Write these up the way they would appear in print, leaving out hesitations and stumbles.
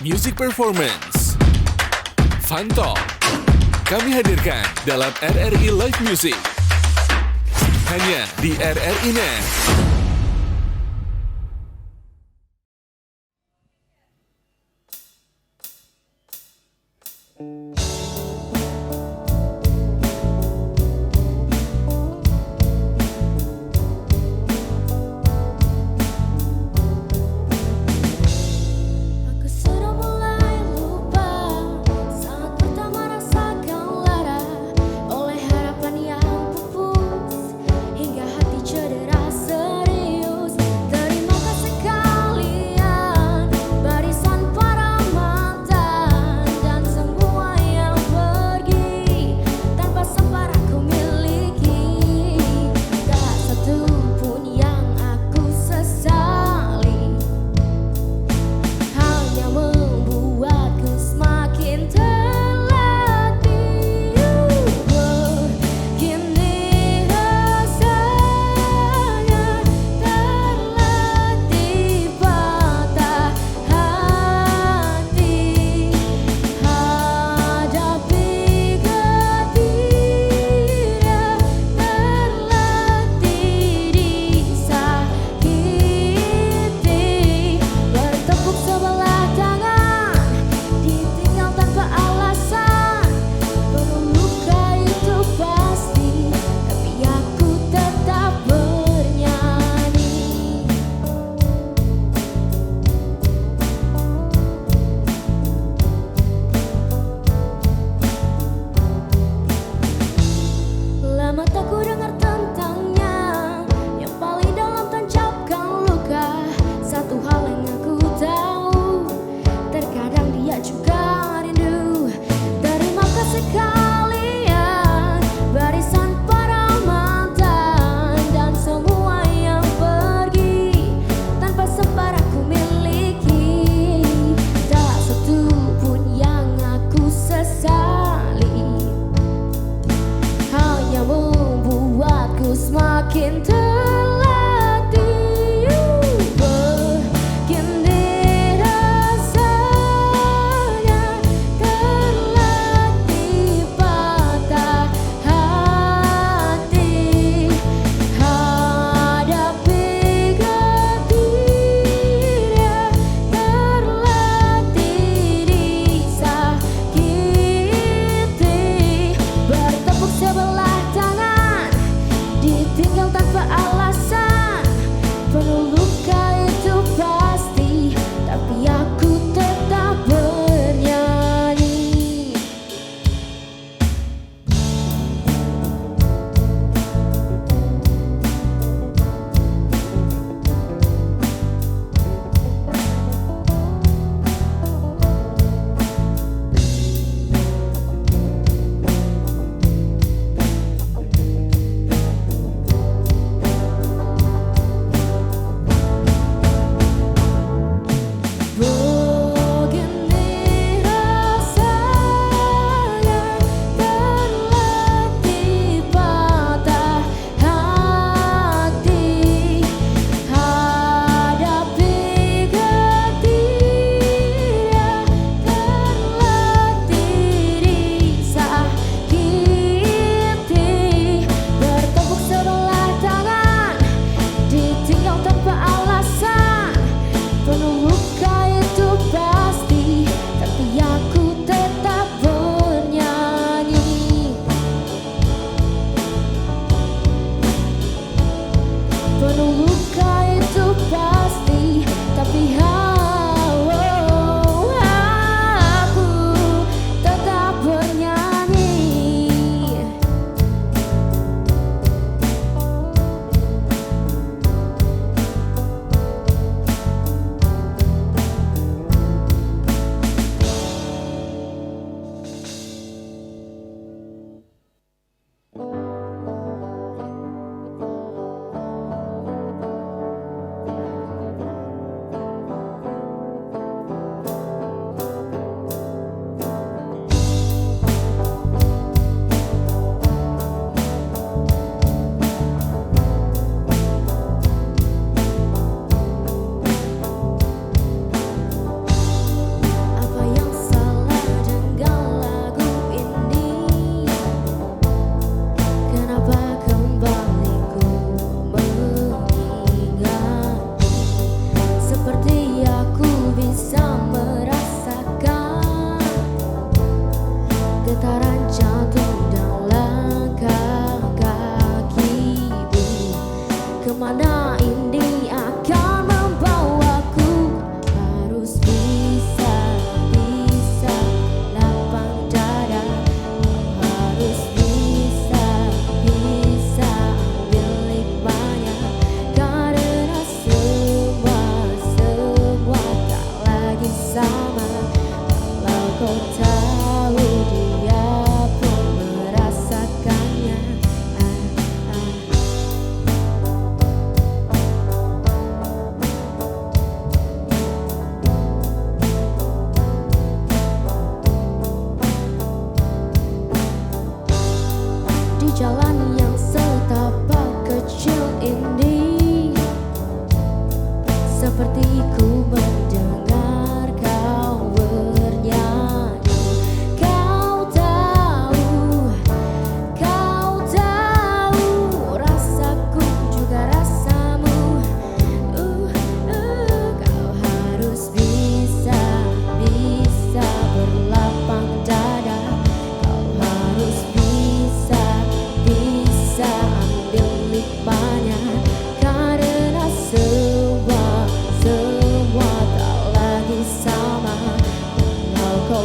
Music Performance. Fun Talk kami hadirkan dalam RRI Live Music. Hanya di RRI Net. Oleh harapan yang pupus hingga hati cedera.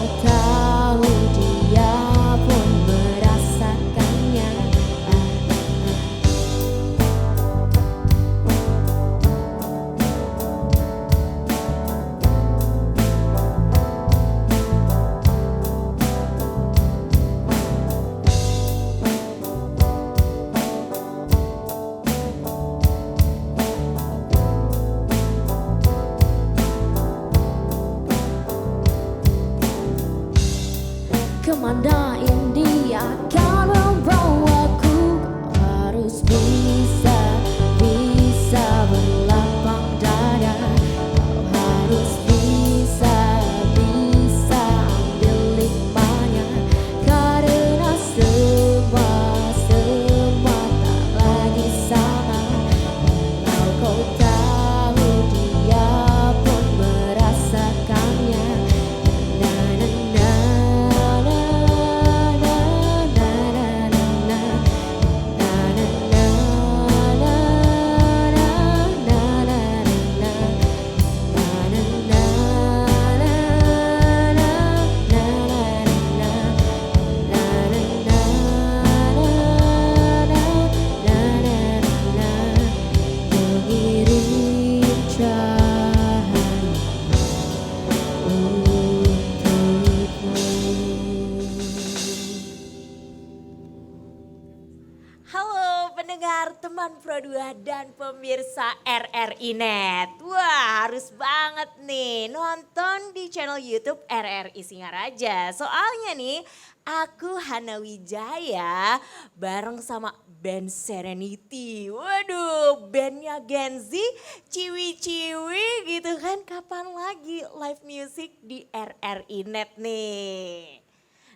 kau tahu dia pun merasakannya. Kemana ini akan membawaku? Harus bisa berlapang dada. Kau harus bisa ambil hikmahnya. Karena semua tak lagi sama. Kalau kau tahu dia pun merasakannya. Na na na. Halo pendengar teman Pro 2 dan pemirsa RRI Net. Wah harus banget nih nonton di channel YouTube RRI Singaraja. Soalnya nih aku Hana Wijaya bareng sama band Serenity. Waduh bandnya Gen Z, ciwi-ciwi gitu kan. Kapan lagi live music di RRI Net nih.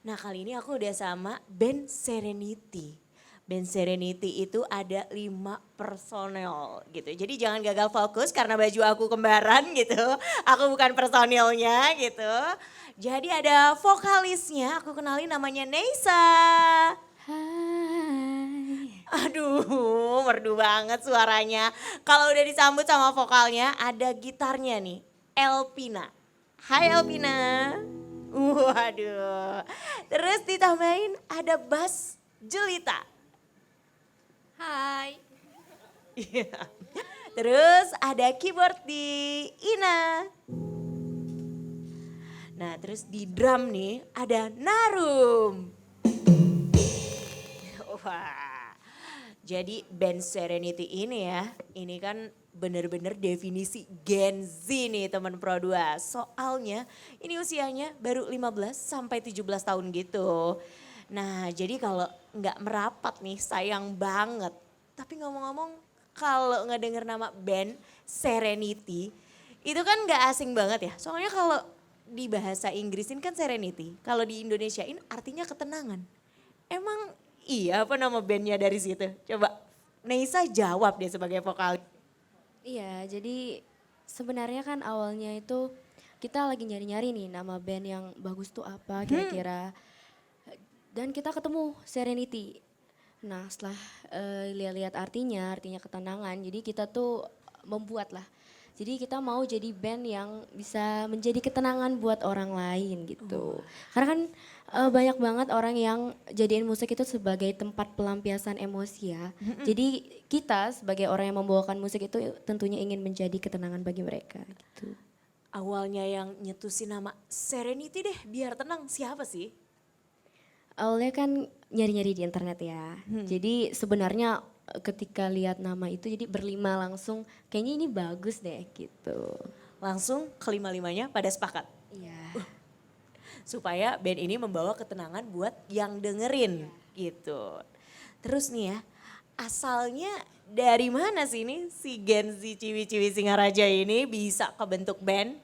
Nah kali ini aku udah sama band Serenity. Band Serenity itu ada 5 personel gitu. Jadi jangan gagal fokus karena baju aku kembaran gitu. Aku bukan personilnya gitu. Jadi ada vokalisnya, aku kenalin namanya Neisa. Hai. Aduh merdu banget suaranya. Kalau udah disambut sama vokalnya ada gitarnya nih, Elpina. Hai Elpina. Waduh. Terus ditambahin ada bass Julita. Hai. Iya. Terus ada keyboard di Ina. Nah terus di drum nih ada Narum. Wah. Jadi band Serenity ini ya, ini kan bener-bener definisi Gen Z nih teman Pro 2. Soalnya ini usianya baru 15 sampai 17 tahun gitu. Nah jadi kalau nggak merapat nih sayang banget. Tapi ngomong-ngomong kalau ngedenger nama band Serenity itu kan nggak asing banget ya. Soalnya kalau di bahasa Inggrisin kan Serenity. Kalau di Indonesiain artinya ketenangan. Emang iya apa nama bandnya dari situ? Coba Neisa jawab deh sebagai vokal. Iya, jadi sebenarnya kan awalnya itu kita lagi nyari-nyari nih nama band yang bagus tuh apa kira-kira. Dan kita ketemu Serenity. Nah setelah lihat-lihat artinya ketenangan. Jadi kita tuh membuat lah. Jadi kita mau jadi band yang bisa menjadi ketenangan buat orang lain gitu. Karena kan banyak banget orang yang jadiin musik itu sebagai tempat pelampiasan emosi ya. Jadi kita sebagai orang yang membawakan musik itu tentunya ingin menjadi ketenangan bagi mereka gitu. Awalnya yang nyetusin nama Serenity deh biar tenang siapa sih? Awalnya kan nyari-nyari di internet ya. Jadi sebenarnya ketika lihat nama itu jadi berlima langsung kayaknya ini bagus deh gitu. Langsung kelima-limanya pada sepakat. Iya. Supaya band ini membawa ketenangan buat yang dengerin gitu. Terus nih ya, asalnya dari mana sih ini si Gen Z Ciwi-Ciwi Singaraja ini bisa kebentuk band?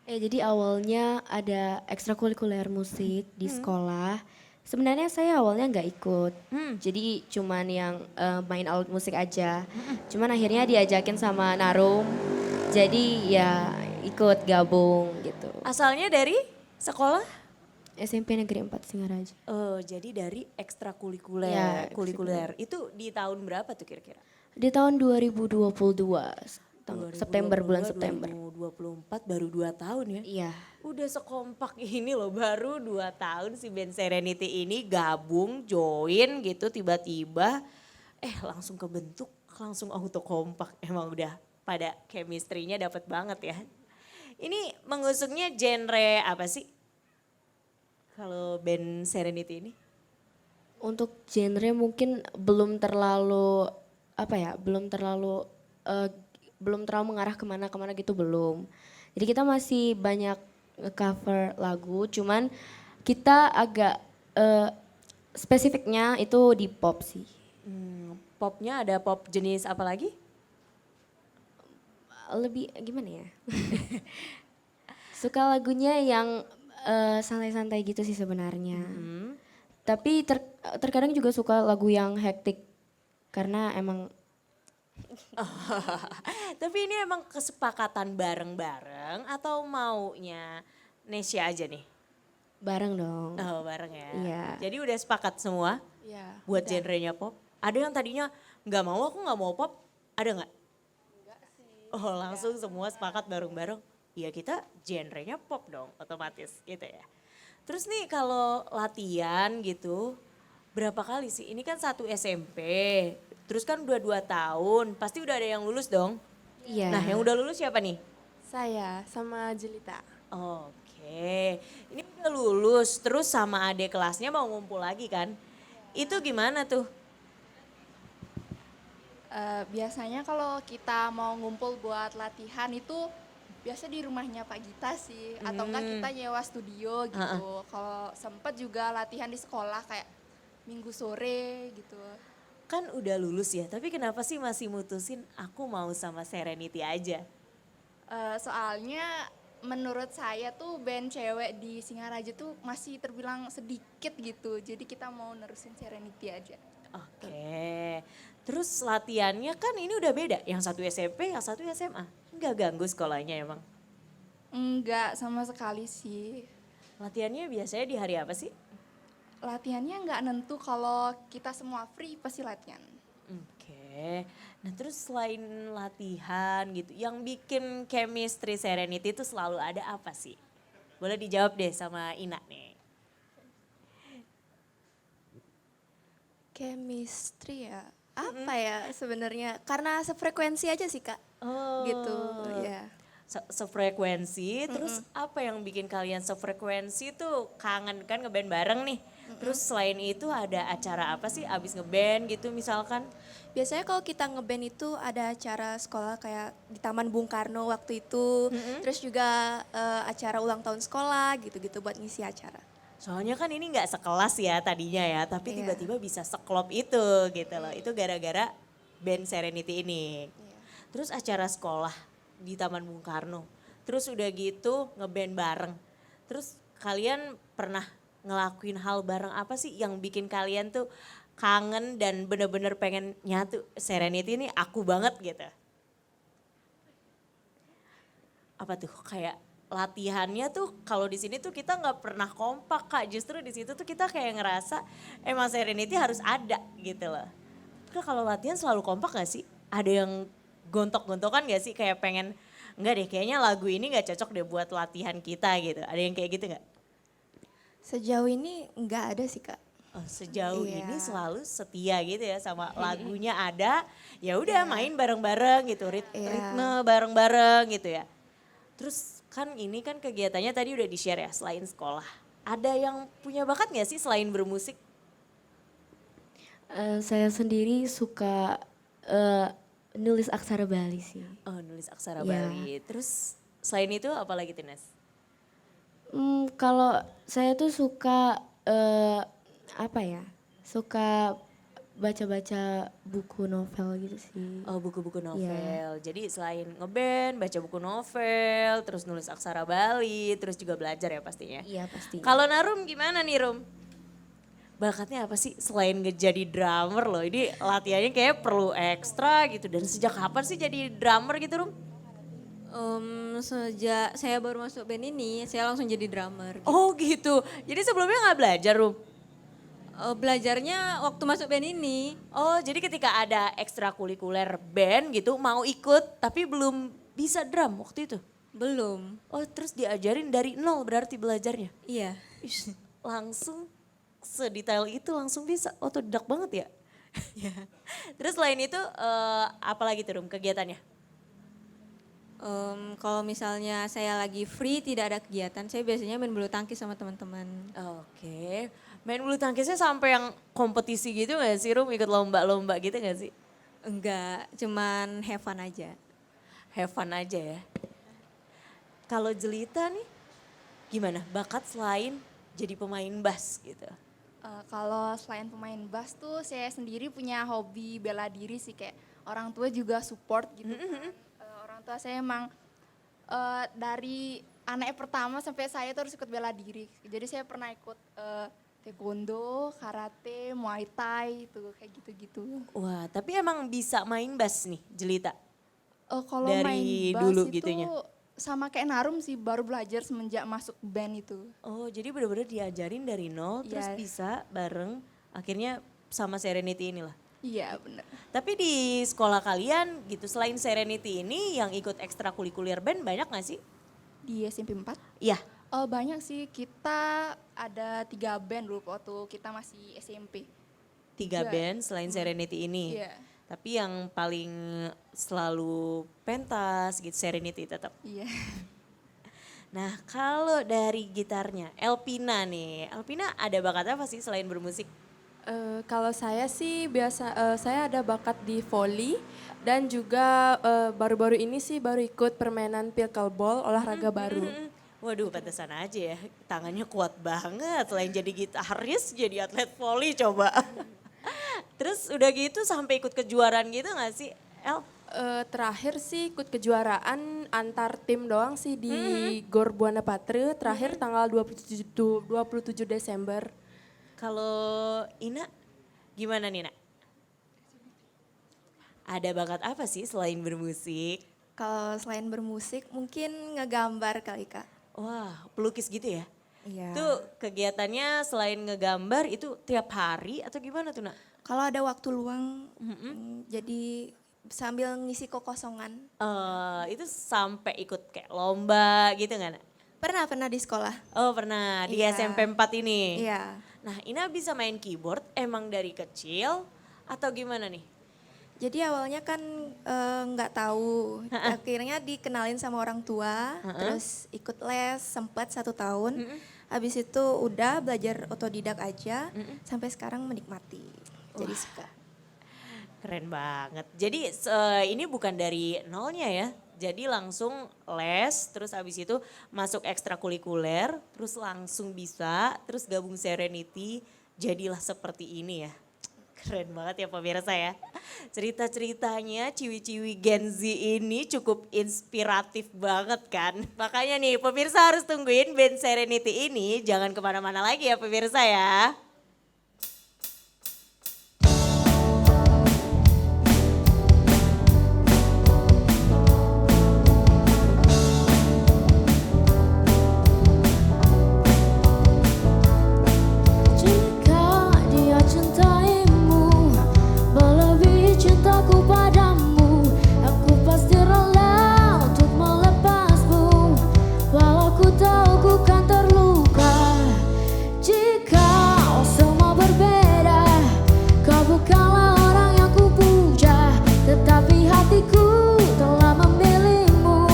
Jadi awalnya ada ekstrakurikuler musik di sekolah. Sebenarnya saya awalnya nggak ikut, jadi cuman yang main alat musik aja. Cuman akhirnya diajakin sama Narum, jadi ya ikut gabung gitu. Asalnya dari sekolah? SMP Negeri 4 Singaraja. Oh jadi dari ekstrakurikuler, Ya, kurikuler. Itu di tahun berapa tuh kira-kira? Di tahun 2022. September, bulan September. 2024 baru 2 tahun ya. Iya. Udah sekompak ini loh, baru 2 tahun si band Serenity ini gabung, join gitu tiba-tiba. Langsung kebentuk, langsung auto kompak. Emang udah pada chemistry-nya dapet banget ya. Ini mengusungnya genre apa sih? Kalau band Serenity ini? Untuk genre mungkin belum terlalu belum terlalu mengarah kemana-kemana gitu belum. Jadi kita masih banyak cover lagu, cuman kita agak spesifiknya itu di pop sih. Popnya ada pop jenis apa lagi? Lebih gimana ya? Suka lagunya yang santai-santai gitu sih sebenarnya. Tapi terkadang juga suka lagu yang hektik karena emang. Tapi ini emang kesepakatan bareng-bareng atau maunya Nesya aja nih? Bareng dong. Oh bareng ya. Iya. Jadi udah sepakat semua Iya. buat genrenya pop. Ada yang tadinya nggak mau, aku nggak mau pop, ada nggak? Enggak sih. Oh langsung semua sepakat bareng-bareng. Ya kita genrenya pop dong otomatis gitu ya. Terus nih kalau latihan gitu berapa kali sih? Ini kan satu SMP, terus kan udah 2 tahun, pasti udah ada yang lulus dong. Iya. Nah yang udah lulus siapa nih? Saya sama Jelita. Oke, ini udah lulus terus sama adik kelasnya mau ngumpul lagi kan? Itu gimana tuh? Biasanya kalau kita mau ngumpul buat latihan itu biasa di rumahnya Pak Gita sih. Atau enggak kita nyewa studio gitu. Kalau sempet juga latihan di sekolah kayak minggu sore gitu. Kan udah lulus ya, tapi kenapa sih masih mutusin aku mau sama Serenity aja? Soalnya menurut saya tuh band cewek di Singaraja tuh masih terbilang sedikit gitu. Jadi kita mau nerusin Serenity aja. Oke, terus latihannya kan ini udah beda, yang satu SMP, yang satu SMA. Nggak ganggu sekolahnya emang? Enggak sama sekali sih. Latihannya biasanya di hari apa sih? Latihannya nggak nentu, kalau kita semua free pasti latihan. Oke, nah terus selain latihan gitu, yang bikin chemistry Serenity itu selalu ada apa sih? Boleh dijawab deh sama Ina nih. Chemistry ya, apa ya sebenarnya? Karena sefrekuensi aja sih Kak, Oh, gitu ya. Sefrekuensi, terus apa yang bikin kalian sefrekuensi tuh kangen kan ngeband bareng nih. Terus selain itu ada acara apa sih abis ngeband gitu misalkan? Biasanya kalau kita ngeband itu ada acara sekolah kayak di Taman Bung Karno waktu itu, terus juga acara ulang tahun sekolah gitu-gitu buat ngisi acara. Soalnya kan ini nggak sekelas ya tadinya ya, tapi Iya. tiba-tiba bisa seklop itu gitu loh. Itu gara-gara band Serenity ini. Terus acara sekolah di Taman Bung Karno. Terus udah gitu ngeband bareng. Terus kalian pernah ngelakuin hal bareng apa sih yang bikin kalian tuh kangen dan bener-bener pengen nyatu Serenity ini aku banget gitu? Apa tuh kayak latihannya tuh kalau di sini tuh kita nggak pernah kompak Kak, justru di situ tuh kita kayak ngerasa emang Serenity harus ada gitu loh. Tapi kalau latihan selalu kompak gak sih? Ada yang gontok-gontokan gak sih kayak pengen enggak deh kayaknya lagu ini nggak cocok deh buat latihan kita gitu. Ada yang kayak gitu nggak? Sejauh ini nggak ada sih Kak. Oh, sejauh Iya. ini selalu setia gitu ya sama lagunya ada, ya udah main bareng-bareng gitu, ritme bareng-bareng gitu ya. Terus kan ini kan kegiatannya tadi udah di-share ya selain sekolah. Ada yang punya bakat gak sih selain bermusik? Saya sendiri suka nulis aksara Bali sih. Oh nulis aksara Iya. Bali. Terus selain itu apa lagi Tines? Kalau saya tuh suka suka baca-baca buku novel gitu sih. Oh buku-buku novel. Jadi selain ngeband, baca buku novel, terus nulis aksara Bali, terus juga belajar ya pastinya. Iya pasti. Kalau Narum gimana nih Rum? Bakatnya apa sih selain jadi drummer loh? Ini latihannya kayak perlu ekstra gitu. Dan sejak kapan sih jadi drummer gitu Rum? Sejak saya baru masuk band ini, saya langsung jadi drummer. Oh gitu. Jadi sebelumnya nggak belajar Rum? Belajarnya waktu masuk band ini. Oh, jadi ketika ada ekstrakurikuler band gitu mau ikut tapi belum bisa drum waktu itu? Belum. Oh, terus diajarin dari nol berarti belajarnya? Iya. Ish, langsung sedetail itu langsung bisa otodidak banget ya? Terus selain itu apa lagi tuh Rum kegiatannya? Kalau misalnya saya lagi free tidak ada kegiatan, saya biasanya main bulu tangkis sama teman-teman. Oke, main bulu tangkisnya sampai yang kompetisi gitu gak sih Rum? Ikut lomba-lomba gitu gak sih? Enggak, cuman have fun aja. Have fun aja ya. Kalau Jelita nih gimana? Bakat selain jadi pemain bass gitu? Kalau selain pemain bass tuh saya sendiri punya hobi bela diri sih, kayak orang tua juga support gitu kan. Orang tua saya emang dari anak pertama sampai saya tuh harus ikut bela diri. Jadi saya pernah ikut taekwondo, karate, muay thai itu kayak gitu-gitu. Wah, tapi emang bisa main bass nih Jelita? Kalau Dari main bass dulu itu gitunya? sama kayak Narum sih, baru belajar semenjak masuk band itu. Oh, jadi benar-benar diajarin dari nol terus Iya. bisa bareng akhirnya sama Serenity inilah. Iya bener. Tapi di sekolah kalian gitu selain Serenity ini yang ikut ekstrakurikuler band banyak gak sih? Di SMP 4? Iya. Banyak sih, kita ada 3 band dulu waktu kita masih SMP. 3 Tiga. band selain Serenity ini. Iya. Tapi yang paling selalu pentas gitu Serenity tetap. Iya. Nah kalau dari gitarnya Elpina nih. Elpina ada bakat apa sih selain bermusik? Kalau saya sih saya ada bakat di volley dan juga baru-baru ini sih baru ikut permainan pickleball olahraga baru. Waduh pantesan aja ya tangannya kuat banget selain jadi gitaris jadi atlet volley coba. Terus udah gitu sampai ikut kejuaraan gitu gak sih El? Terakhir sih ikut kejuaraan antar tim doang sih di Gor Buana Patre terakhir tanggal 27 Desember. Kalau Ina gimana nih Nak? Ada bakat apa sih selain bermusik? Kalau selain bermusik mungkin ngegambar kali Kak. Wah pelukis gitu ya? Iya. Itu kegiatannya selain ngegambar itu tiap hari atau gimana tuh Nak? Kalau ada waktu luang, jadi sambil ngisi kekosongan. Itu sampai ikut kayak lomba gitu nggak Nak? Pernah di sekolah. Oh pernah di Iya. SMP 4 ini? Iya. Nah Ina bisa main keyboard emang dari kecil atau gimana nih? Jadi awalnya kan nggak tahu, akhirnya dikenalin sama orang tua, terus ikut les sempat 1 tahun. Habis itu udah belajar otodidak aja, sampai sekarang menikmati. Jadi suka. Keren banget. Jadi ini bukan dari nolnya ya. Jadi langsung les, terus abis itu masuk ekstrakurikuler, terus langsung bisa, terus gabung Serenity, jadilah seperti ini ya. Keren banget ya pemirsa ya. Cerita-ceritanya ciwi-ciwi Gen Z ini cukup inspiratif banget kan. Makanya nih pemirsa harus tungguin band Serenity ini, jangan kemana-mana lagi ya pemirsa ya. Jika dia cintaimu melebihi cintaku padamu, aku pasti rela untuk melepasmu. Walau ku tahu ku kan terluka. Jika semua berbeda, kau bukanlah orang yang ku puja, tetapi hatiku telah memilihmu.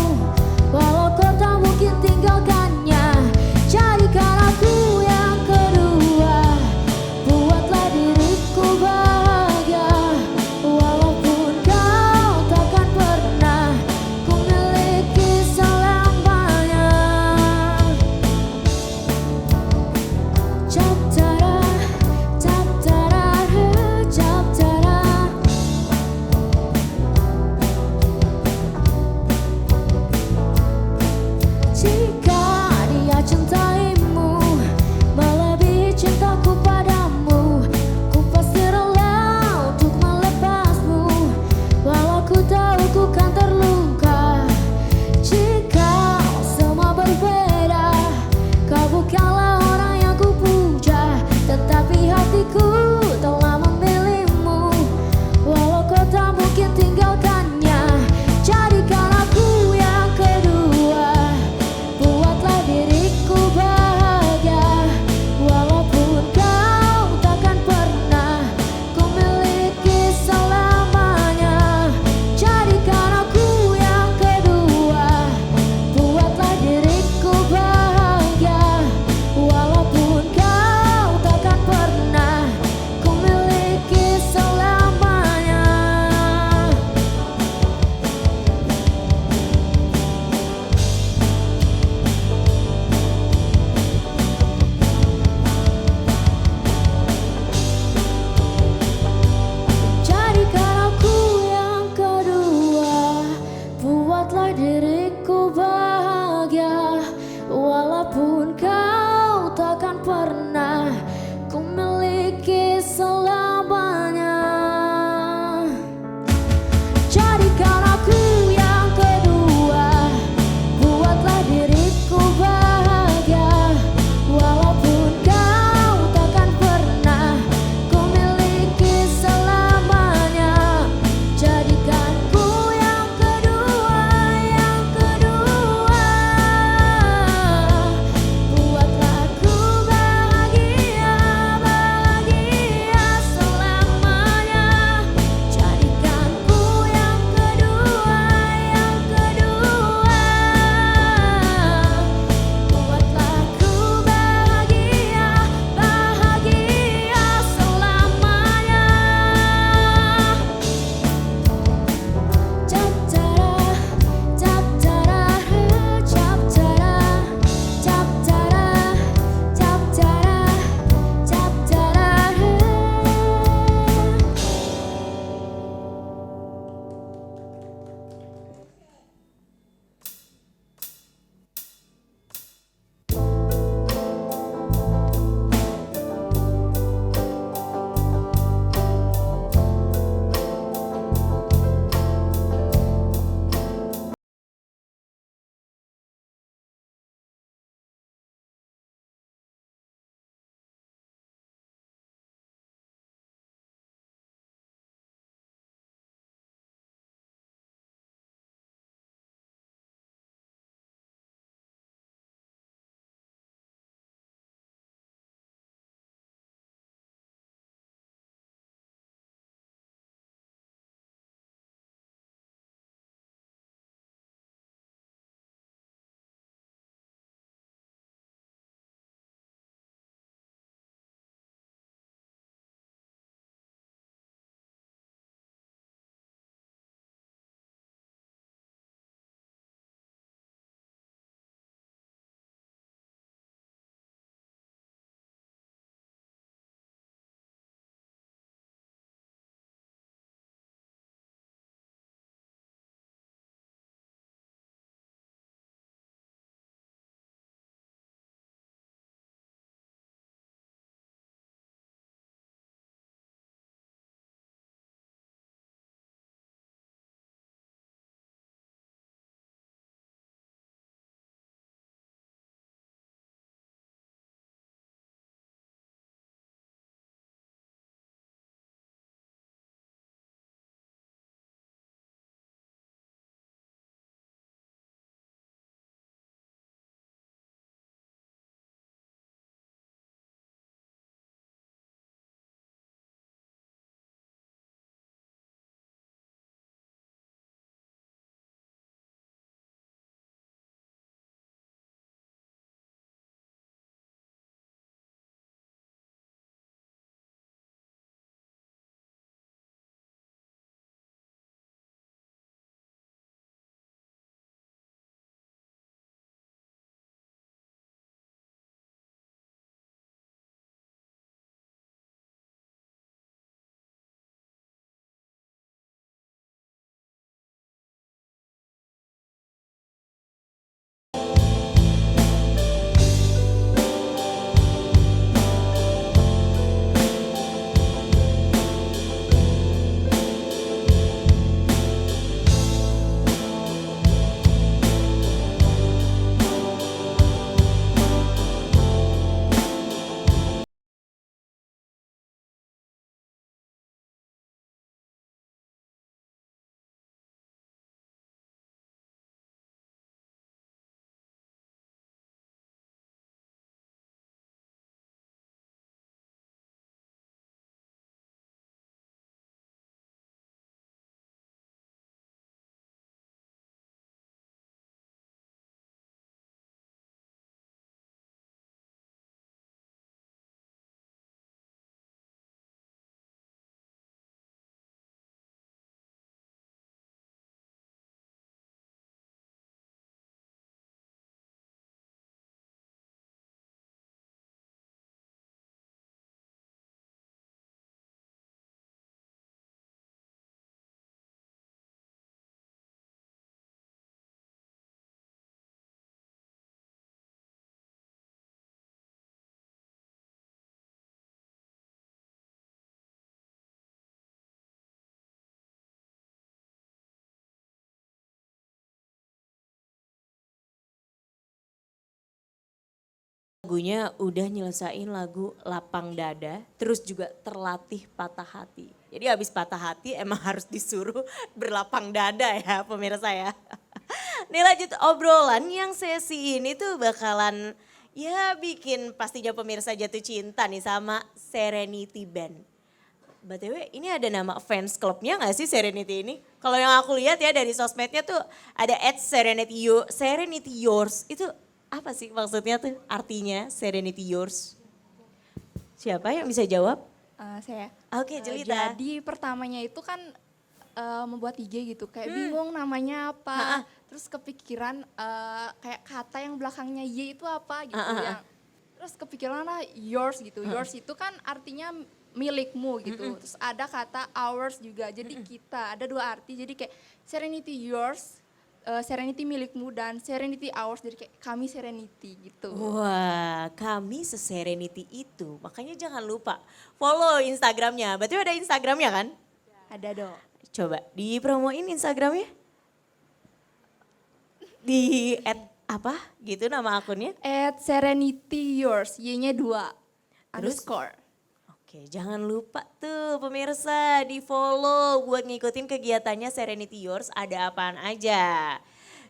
Walau kau tak mungkin tinggalkannya, jadikan aku yang kedua. Buatlah diriku bahagia, walaupun kau takkan pernah ku miliki selamanya. Captara, captara, captara. Jika dia cintaimu melebihi cintaku padamu, ku pasti rela untuk melepasmu. Walau ku tahu ku kan terluka. Jika semua berbeda, kau bukanlah orang yang ku puja, tetapi hatiku Lagunya udah nyelesain lagu Lapang Dada, terus juga terlatih patah hati. Jadi habis patah hati emang harus disuruh berlapang dada ya pemirsa ya. Nih lanjut obrolan yang sesi ini tuh bakalan ya bikin pastinya pemirsa jatuh cinta nih sama Serenity Band. BTW ini ada nama fans clubnya gak sih Serenity ini? Kalau yang aku lihat ya dari sosmednya tuh ada Serenity Yours. Itu apa sih maksudnya tuh artinya Serenity Yours? Siapa yang bisa jawab? Saya. Oke, Jelita. Jadi pertamanya itu kan membuat IG gitu, kayak bingung namanya apa. Terus kepikiran kayak kata yang belakangnya Y itu apa gitu. Terus kepikiran lah yours gitu. Yours itu kan artinya milikmu gitu. Terus ada kata ours juga, jadi kita. Ada dua arti, jadi kayak Serenity yours, Serenity milikmu, dan Serenity ours, jadi kayak kami Serenity gitu. Wah, kami se-Serenity itu. Makanya jangan lupa follow Instagramnya. Berarti ada Instagramnya kan? Ada dong. Coba dipromoin Instagramnya. Di apa gitu nama akunnya. @Serenity yours, Y-nya 2. Terus? Underscore. Oke, jangan lupa tuh pemirsa di follow buat ngikutin kegiatannya Serenity Yours ada apaan aja.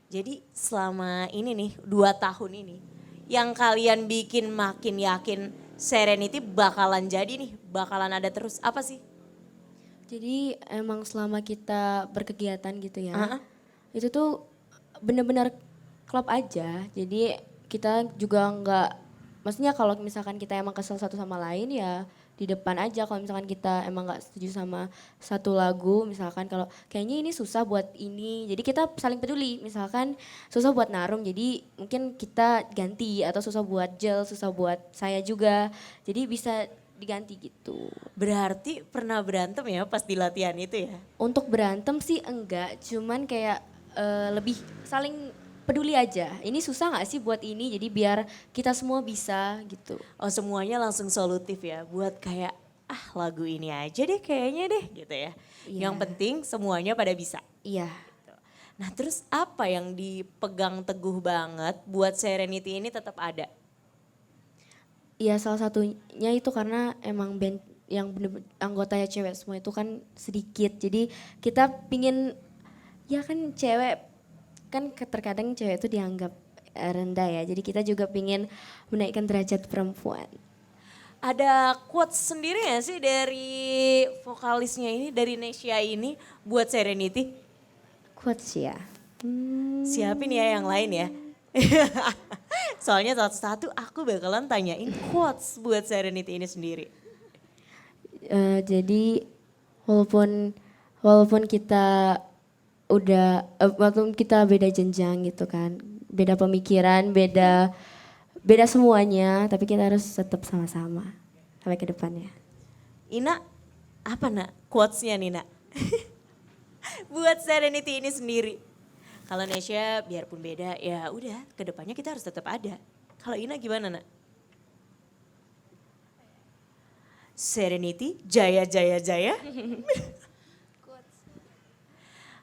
Jadi selama ini nih 2 tahun ini yang kalian bikin makin yakin Serenity bakalan jadi nih, bakalan ada terus apa sih? Jadi emang selama kita berkegiatan gitu ya, itu tuh bener-bener klop aja. Jadi kita juga nggak, maksudnya kalau misalkan kita emang kesel satu sama lain ya di depan aja. Kalau misalkan kita emang nggak setuju sama satu lagu, misalkan kalau kayaknya ini susah buat ini, jadi kita saling peduli. Misalkan susah buat Narum, jadi mungkin kita ganti, atau susah buat Jel, susah buat saya juga, jadi bisa diganti gitu. Berarti pernah berantem ya pas di latihan itu ya? Untuk berantem sih enggak, cuman kayak lebih saling peduli aja. Ini susah gak sih buat ini, jadi biar kita semua bisa gitu. Oh semuanya langsung solutif ya buat kayak lagu ini aja deh kayaknya deh gitu ya. Iya. Yang penting semuanya pada bisa. Iya. Nah terus apa yang dipegang teguh banget buat Serenity ini tetap ada? Iya, salah satunya itu karena emang band yang bener-bener anggotanya cewek semua itu kan sedikit. Jadi kita pingin, ya kan cewek, kan terkadang cewek itu dianggap rendah ya. Jadi kita juga pingin menaikkan derajat perempuan. Ada quotes sendiri ya sih dari vokalisnya ini, dari Nesya ini buat Serenity? Quotes ya. Siapin ya yang lain ya. Soalnya satu-satu aku bakalan tanyain quotes buat Serenity ini sendiri. Jadi walaupun kita walaupun kita beda jenjang gitu kan, beda pemikiran, beda semuanya, tapi kita harus tetap sama-sama sampai ke depannya. Ina, apa nak quotesnya nih nak? Buat Serenity ini sendiri. Kalau Nesya biarpun beda ya udah kedepannya kita harus tetap ada. Kalau Ina gimana nak? Serenity, jaya jaya jaya.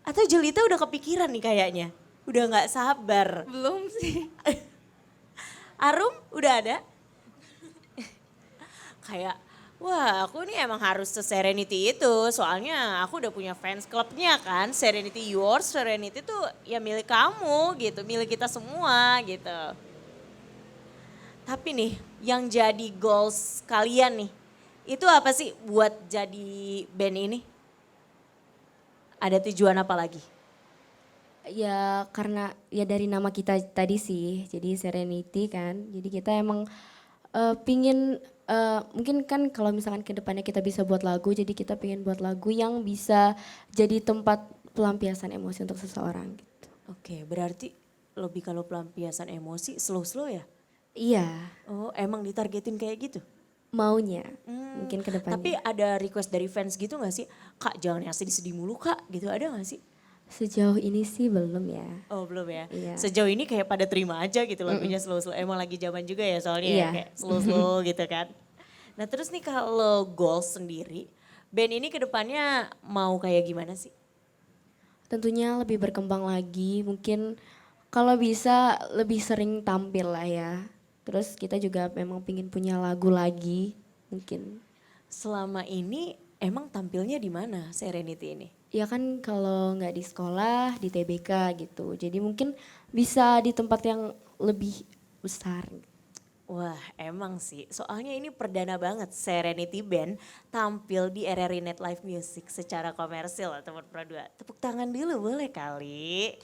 Atau Jelita udah kepikiran nih kayaknya. Udah gak sabar. Belum sih. Arum udah ada? Kayak wah aku nih emang harus se-Serenity itu. Soalnya aku udah punya fans clubnya kan. Serenity yours, Serenity tuh ya milik kamu gitu. Milik kita semua gitu. Tapi nih yang jadi goals kalian nih. Itu apa sih buat jadi band ini? Ada tujuan apa lagi? Ya karena ya dari nama kita tadi sih, jadi Serenity kan. Jadi kita emang pingin, mungkin kan kalau misalkan ke depannya kita bisa buat lagu, jadi kita pingin buat lagu yang bisa jadi tempat pelampiasan emosi untuk seseorang gitu. Oke, berarti lebih kalau pelampiasan emosi slow-slow ya? Iya, Oh emang ditargetin kayak gitu? maunya mungkin ke depannya. Tapi ada request dari fans gitu gak sih? Kak jangan yang sedih-sedih mulu kak gitu, ada gak sih? Sejauh ini sih belum ya. Oh belum ya? Iya. Sejauh ini kayak pada terima aja gitu lagunya slow-slow. Emang lagi zaman juga ya soalnya ya Iya. kayak slow-slow gitu kan. Nah terus nih kalau goals sendiri, band ini kedepannya mau kayak gimana sih? Tentunya lebih berkembang lagi, mungkin kalau bisa lebih sering tampil lah ya. Terus kita juga memang pingin punya lagu lagi mungkin. Selama ini emang tampilnya di mana Serenity ini? Ya kan kalau nggak di sekolah, di TBK gitu. Jadi mungkin bisa di tempat yang lebih besar. Wah emang sih, soalnya ini perdana banget Serenity Band tampil di RRI Net Live Music secara komersil teman Pro 2. Tepuk tangan dulu boleh kali.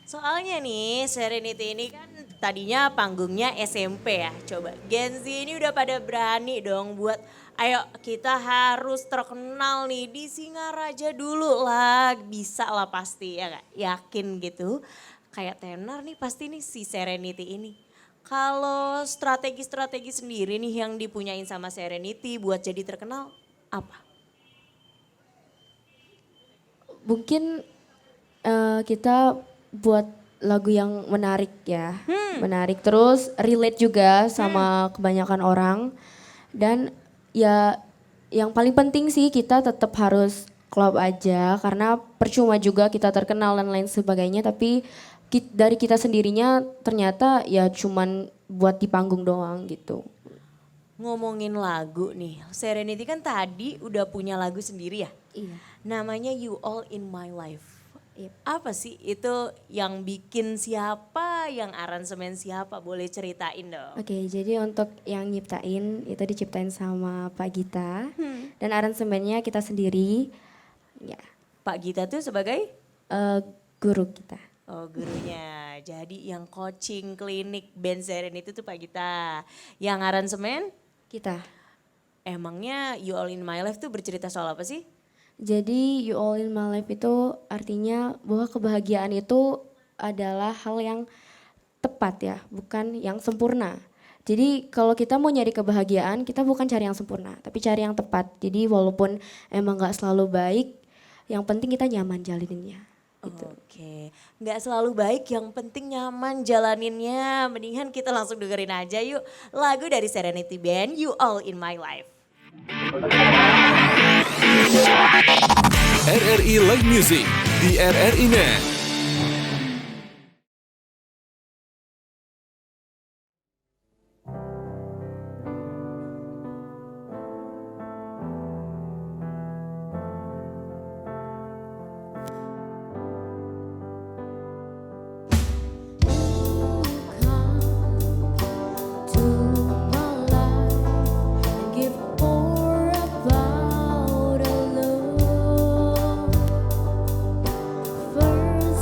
Soalnya nih Serenity ini kan tadinya panggungnya SMP ya. Coba Gen Z ini udah pada berani dong buat ayo kita harus terkenal nih di Singaraja dulu lah. Bisa lah pasti ya gak? Yakin gitu. Kayak tenar nih pasti nih si Serenity ini. Kalau strategi-strategi sendiri nih yang dipunyain sama Serenity buat jadi terkenal apa? Mungkin kita buat lagu yang menarik ya. Menarik terus relate juga sama kebanyakan orang. Dan ya yang paling penting sih kita tetap harus klop aja karena percuma juga kita terkenal dan lain sebagainya tapi dari kita sendirinya ternyata ya cuman buat di panggung doang gitu. Ngomongin lagu nih, Serenity kan tadi udah punya lagu sendiri ya? Iya. Namanya You All In My Life. Yep. Apa sih itu yang bikin siapa, yang aransemen siapa? Boleh ceritain dong. Oke, jadi untuk yang nyiptain itu diciptain sama Pak Gita dan aransemennya kita sendiri. Ya, Pak Gita tuh sebagai? guru kita. Oh gurunya, jadi yang coaching klinik band Serenity itu Pak Gita. Yang aransemen? Kita. Emangnya You All In My Life tuh bercerita soal apa sih? Jadi You All In My Life itu artinya bahwa kebahagiaan itu adalah hal yang tepat ya, bukan yang sempurna. Jadi kalau kita mau nyari kebahagiaan, kita bukan cari yang sempurna, tapi cari yang tepat. Jadi walaupun emang gak selalu baik, yang penting kita nyaman jalaninnya. Gitu. Oke, nggak selalu baik, yang penting nyaman jalaninnya. Mendingan kita langsung dengerin aja yuk lagu dari Serenity Band, You All In My Life. RRI Live Music di RRI Net. First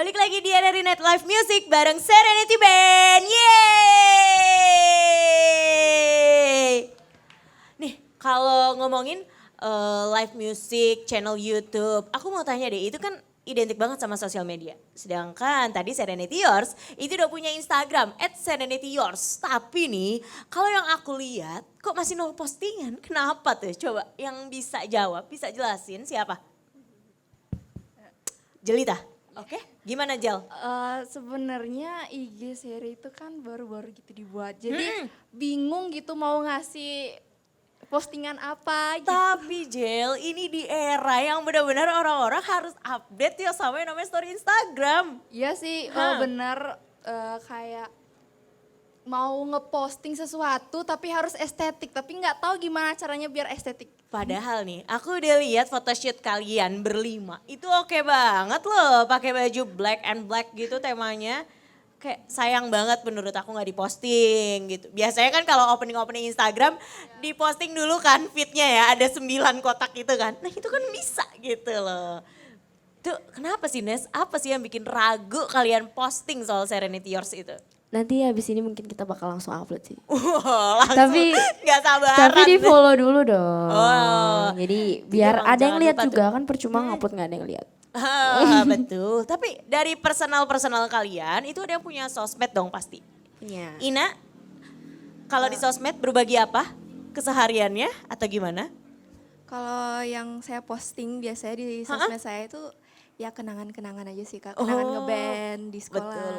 Balik lagi di RRI Night Live Music bareng Serenity Band. Yeay! Nih, kalau ngomongin live music, channel YouTube, aku mau tanya deh, itu kan identik banget sama sosial media. Sedangkan tadi Serenity Yours itu udah punya Instagram @serenityyours. Tapi nih, kalau yang aku lihat kok masih nol postingan. Kenapa tuh? Coba yang bisa jawab, bisa jelasin siapa? Jelita. Oke, gimana Jel? Sebenarnya IG seri itu kan baru-baru gitu dibuat. Jadi bingung gitu mau ngasih postingan apa gitu. Tapi Jel, ini di era yang benar-benar orang-orang harus update ya sama yang namanya story Instagram. Iya sih, benar kayak mau ngeposting sesuatu tapi harus estetik. Tapi nggak tahu gimana caranya biar estetik. Padahal nih, aku udah lihat photoshoot kalian berlima. Itu oke banget loh, pakai baju black and black gitu temanya. Kayak sayang banget menurut aku nggak diposting gitu. Biasanya kan kalau opening-opening Instagram diposting dulu kan feednya ya, ada 9 kotak gitu kan. Nah itu kan bisa gitu loh. Tuh kenapa sih Nes? Apa sih yang bikin ragu kalian posting soal Serenity Yours itu? Nanti habis ini mungkin kita bakal langsung upload sih. Wah langsung Tapi- gak sabaran. Tapi di follow dulu dong. Oh. Jadi biar dong, ada yang jangan lihat lupa juga kan percuma ngupload nggak ada yang lihat. Betul, tapi dari personal kalian itu ada yang punya sosmed dong pasti. Punya. Ina, kalau di sosmed berbagi apa? Kesehariannya atau gimana? Kalau yang saya posting biasanya di sosmed saya itu ya kenangan-kenangan aja sih Kak. Kenangan ngeband di sekolah. Betul,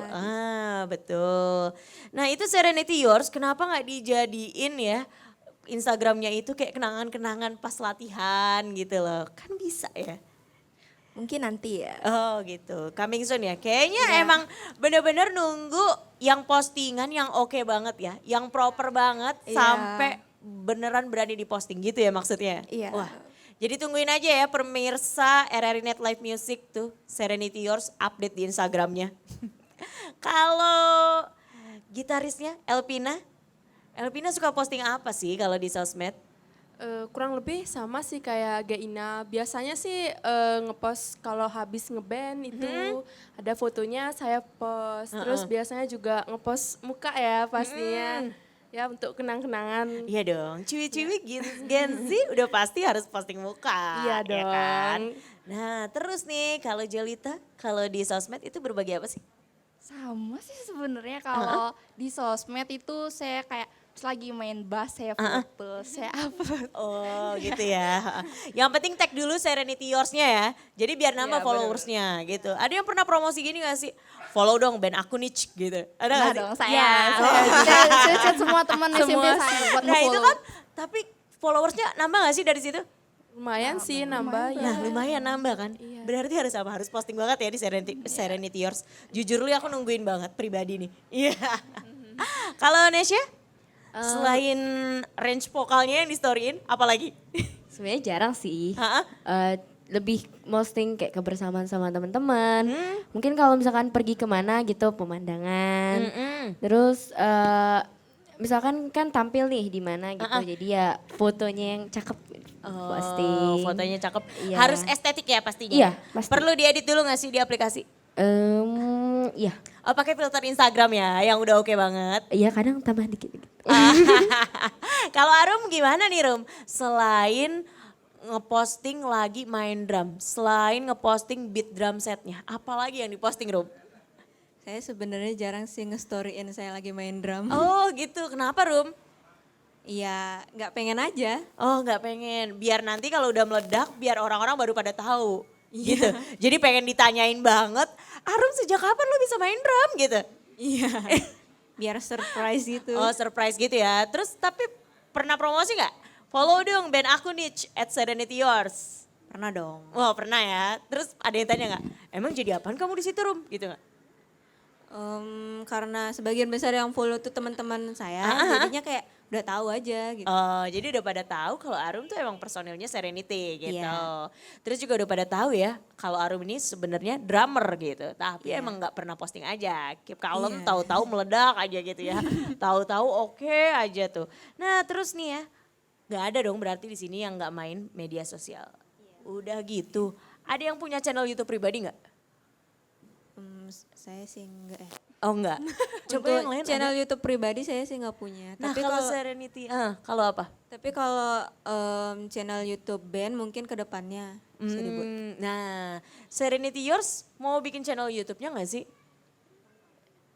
betul. Nah itu Serenity Yours kenapa nggak dijadiin ya Instagramnya itu kayak kenangan-kenangan pas latihan gitu loh. Kan bisa ya. Mungkin nanti ya. Oh gitu, coming soon ya. Kayaknya emang bener-bener nunggu yang postingan yang oke banget ya. Yang proper banget Iya. sampai beneran berani diposting gitu ya maksudnya. Iya. Wah, jadi tungguin aja ya pemirsa RRI Net Live Music tuh. Serenity Yours update di Instagramnya. Kalau gitarisnya Elpina, Elpina suka posting apa sih kalau di sosmed? Kurang lebih sama sih kayak Gaina. Biasanya sih ngepost kalau habis ngeband itu ada fotonya saya post. Terus biasanya juga ngepost muka ya pastinya. Ya untuk kenang-kenangan. Iya dong, ciwi-ciwi Gen Z udah pasti harus posting muka. Iya ya kan? dong. Nah terus nih kalau Jelita, kalau di sosmed itu berbagi apa sih? Sama sih sebenarnya kalau di sosmed itu saya kayak pas lagi main bass saya foto, saya upload. Oh gitu ya. Yang penting tag dulu Serenity Yours-nya ya. Jadi biar nambah Iya, followersnya gitu. Ada yang pernah promosi gini gak sih? Follow dong band aku nih gitu. Ada Nah gak sih? dong saya, Ya. saya chat semua teman SMP Semua saya buat Nah itu nge-follow. kan tapi followersnya nambah gak sih dari situ? Lumayan sih nambah Nah ya. lumayan nambah kan. Berarti harus apa? Harus posting banget ya di Serenity Yours. Jujur lu aku nungguin banget pribadi nih. Iya. Kalau Nesya? Selain range vokalnya yang di storyin, apalagi? Sebenarnya jarang sih. Ha-ha. Lebih posting kayak kebersamaan sama teman-teman. Mungkin kalau misalkan pergi kemana gitu pemandangan. Terus misalkan kan tampil nih di mana gitu. Jadi ya fotonya yang cakep posting. Fotonya cakep. Iya. Harus estetik ya pastinya. Iya, pasti. Perlu diedit dulu gak sih di aplikasi? Iya. Oh pakai filter Instagram ya yang udah oke banget. Iya kadang tambah dikit-dikit. Kalau Arum gimana nih Rum? Selain ngeposting lagi main drum, selain ngeposting beat drum setnya, apalagi yang diposting Rum? Saya sebenarnya jarang sih nge-storyin saya lagi main drum. Oh gitu, kenapa Rum? Iya, nggak pengen aja. Oh nggak pengen, biar nanti kalau udah meledak biar orang-orang baru pada tahu. Gitu. Jadi pengen ditanyain banget, Arum sejak kapan lo bisa main drum gitu? Iya. Biar surprise gitu. Oh surprise gitu ya. Terus tapi pernah promosi nggak? Follow dong band aku nih @Serenity Yours. Pernah dong. Wah pernah ya. Terus ada yang tanya nggak? Emang jadi apaan kamu di situ Rum? Gitu nggak? Karena sebagian besar yang follow tuh teman-teman saya, jadinya kayak udah tahu aja gitu. Oh jadi udah pada tahu kalau Arum tuh emang personilnya Serenity gitu. Iya. Terus juga udah pada tahu ya kalau Arum ini sebenarnya drummer gitu. Tapi emang nggak pernah posting aja. Keep kalem, tahu-tahu meledak aja gitu ya. Tahu-tahu oke aja tuh. Nah terus nih ya, nggak ada dong berarti di sini yang nggak main media sosial. Udah gitu. Ada yang punya channel YouTube pribadi nggak? Saya sih enggak ya. Oh enggak. Coba Untuk yang lain channel ada? YouTube pribadi saya sih nggak punya. Nah Tapi kalau kalau Serenity, kalau apa? tapi kalau channel YouTube band mungkin ke depannya bisa dibuat. Nah, Serenity Yours mau bikin channel YouTube-nya nggak sih?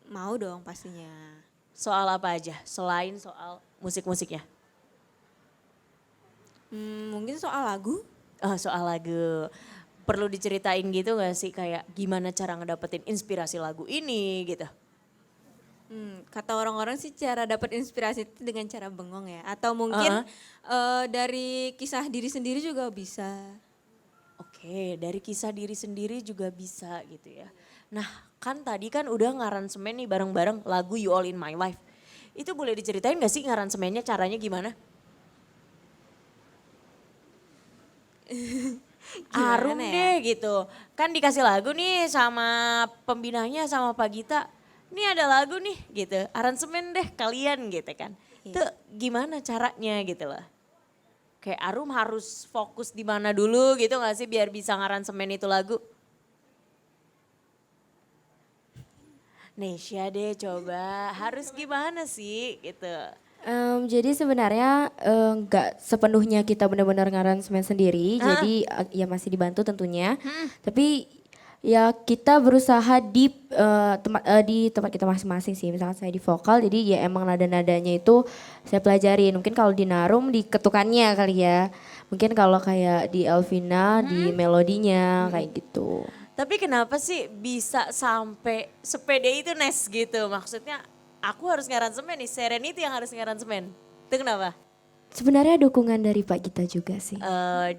Mau dong pastinya. Soal apa aja selain soal musik-musiknya? Mungkin soal lagu. Oh, soal lagu. Perlu diceritain gitu gak sih kayak gimana cara ngedapetin inspirasi lagu ini gitu? Kata orang-orang sih cara dapat inspirasi itu dengan cara bengong ya. Atau mungkin dari kisah diri sendiri juga bisa. Oke, dari kisah diri sendiri juga bisa gitu ya. Nah, kan tadi kan udah ngaransemen nih bareng-bareng lagu You All In My Life. Itu boleh diceritain gak sih ngaransemennya caranya gimana? Arum ya? deh gitu. Kan dikasih lagu nih sama pembinanya sama Pak Gita. Nih ada lagu nih gitu. Aransemen deh kalian gitu kan. Itu gimana caranya gitu loh. Kayak Arum harus fokus di mana dulu gitu gak sih biar bisa ngaransemen itu lagu? Nesya deh coba, harus gimana sih gitu. Jadi sebenarnya nggak sepenuhnya kita benar-benar ngaransemen sendiri, jadi ya masih dibantu tentunya. Tapi ya kita berusaha di tempat kita masing-masing sih. Misalkan saya di vokal, jadi ya emang nada-nadanya itu saya pelajarin. Mungkin kalau di Narum di ketukannya kali ya. Mungkin kalau kayak di Elvina di melodinya kayak gitu. Tapi kenapa sih bisa sampai sepede itu Nes gitu? Maksudnya aku harus ngaransemen nih, Serenity yang harus ngaransemen. Itu kenapa? Sebenarnya dukungan dari Pak Gita juga sih.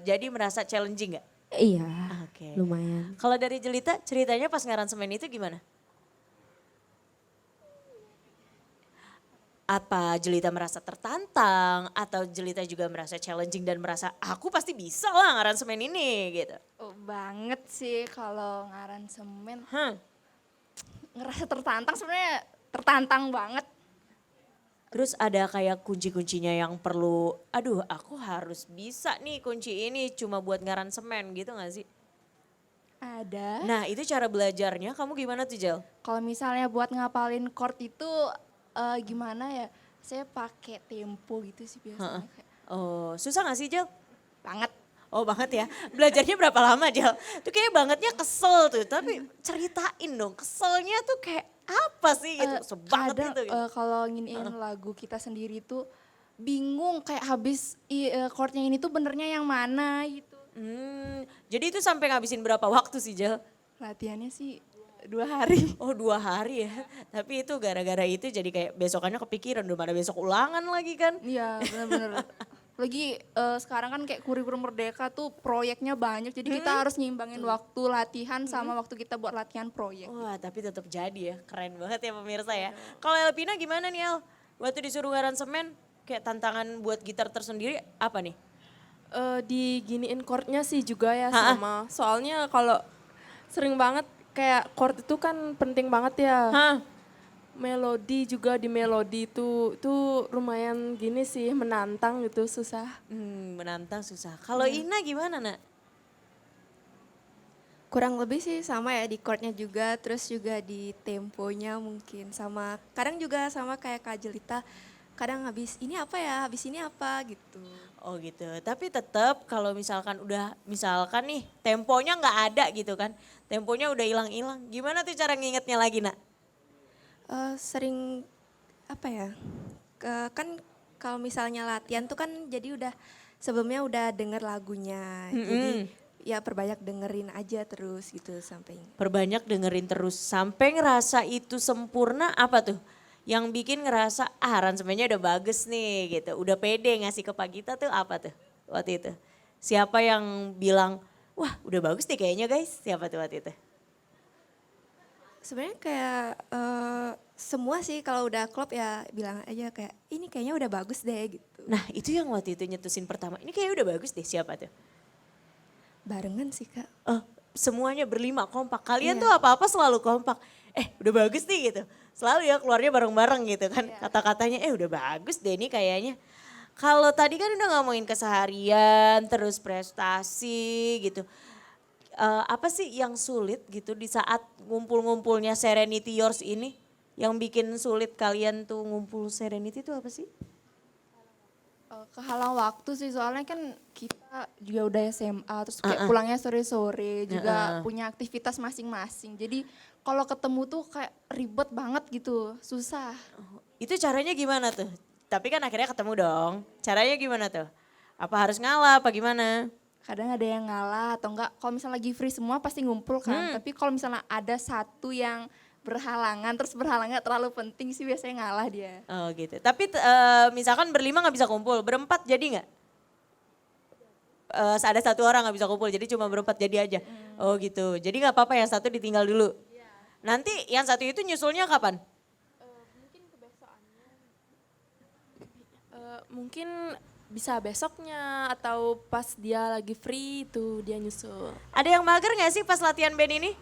Jadi merasa challenging gak? Iya, Oke. lumayan. Kalau dari Jelita ceritanya pas ngaransemen itu gimana? Apa Jelita merasa tertantang atau Jelita juga merasa challenging dan merasa aku pasti bisa lah ngaransemen ini gitu? Oh, banget sih kalau ngaransemen. Hmm. Ngerasa tertantang sebenarnya tertantang banget. Terus ada kayak kunci-kuncinya yang perlu, aduh aku harus bisa nih kunci ini cuma buat ngaransemen gitu gak sih? Ada. Nah itu cara belajarnya kamu gimana tuh Jel? Kalau misalnya buat ngapalin chord itu gimana ya? Saya pakai tempo gitu sih biasanya. Kayak Oh susah gak sih Jel? banget. Oh banget ya, belajarnya berapa lama Jel? Tuh kayak bangetnya kesel tuh, tapi ceritain dong keselnya tuh kayak apa sih gitu, sebanget Kadang itu gitu. kalau nginiin lagu kita sendiri tuh bingung kayak habis chordnya ini tuh benernya yang mana gitu. Jadi itu sampai ngabisin berapa waktu sih Jel? Latihannya sih 2 hari. Oh 2 hari ya, tapi itu gara-gara itu jadi kayak besokannya kepikiran, udah pada besok ulangan lagi kan. Iya bener-bener. Lagi sekarang kan kayak kurikulum merdeka tuh proyeknya banyak. Jadi kita harus nyimbangin waktu latihan sama waktu kita buat latihan proyek. Wah tapi tetap jadi ya, keren banget ya pemirsa ya. Kalau Elpina gimana nih El? Waktu disuruh ngaransemen kayak tantangan buat gitar tersendiri apa nih? Diginiin chordnya sih juga ya sama. Soalnya kalau sering banget kayak chord itu kan penting banget ya. Melodi juga di melodi itu lumayan gini sih menantang gitu susah. Menantang susah. Kalau Ina gimana nak? Kurang lebih sih sama ya di chordnya juga, terus juga di temponya mungkin sama. Kadang juga sama kayak Kak Jelita, kadang habis ini apa ya, habis ini apa gitu. Oh gitu, tapi tetap kalau misalkan nih temponya nggak ada gitu kan. Temponya udah hilang-hilang. Gimana tuh cara ngingetnya lagi nak? Sering apa ya, kan kalau misalnya latihan tuh kan jadi udah sebelumnya udah denger lagunya. Jadi ya perbanyak dengerin aja terus gitu sampai. Perbanyak dengerin terus sampai ngerasa itu sempurna apa tuh? Yang bikin ngerasa aransemennya udah bagus nih gitu. Udah pede ngasih ke Pak Gita tuh apa tuh waktu itu? Siapa yang bilang, wah udah bagus nih kayaknya guys. Siapa tuh waktu itu? Sebenarnya kayak semua sih kalau udah klop ya bilang aja kayak ini kayaknya udah bagus deh gitu. Nah itu yang waktu itu nyetusin pertama. Ini kayaknya udah bagus deh, siapa tuh? Barengan sih Kak. Semuanya berlima kompak. Kalian tuh apa-apa selalu kompak. Udah bagus nih gitu. Selalu ya keluarnya bareng-bareng gitu kan. Kata-katanya udah bagus deh ini kayaknya. Kalau tadi kan udah ngomongin keseharian, terus prestasi gitu. apa sih yang sulit gitu di saat ngumpul-ngumpulnya Serenity Yours ini? Yang bikin sulit kalian tuh ngumpul Serenity itu apa sih? Kehalang waktu sih, soalnya kan kita juga udah SMA, terus kayak pulangnya sore-sore, juga punya aktivitas masing-masing. Jadi kalau ketemu tuh kayak ribet banget gitu, susah. Itu caranya gimana tuh? Tapi kan akhirnya ketemu dong. Caranya gimana tuh? Apa harus ngalah apa gimana? Kadang ada yang ngalah atau enggak, kalau misalnya lagi free semua pasti ngumpul kan. Tapi kalau misalnya ada satu yang berhalangan, terus berhalangnya terlalu penting sih biasanya ngalah dia. Oh gitu. Tapi misalkan berlima nggak bisa kumpul, berempat jadi nggak? Ada satu orang nggak bisa kumpul, jadi cuma berempat jadi aja. Oh gitu. Jadi nggak apa-apa yang satu ditinggal dulu. Nanti yang satu itu nyusulnya kapan? Mungkin bisa besoknya atau pas dia lagi free itu dia nyusul. Ada yang mager nggak sih pas latihan band ini?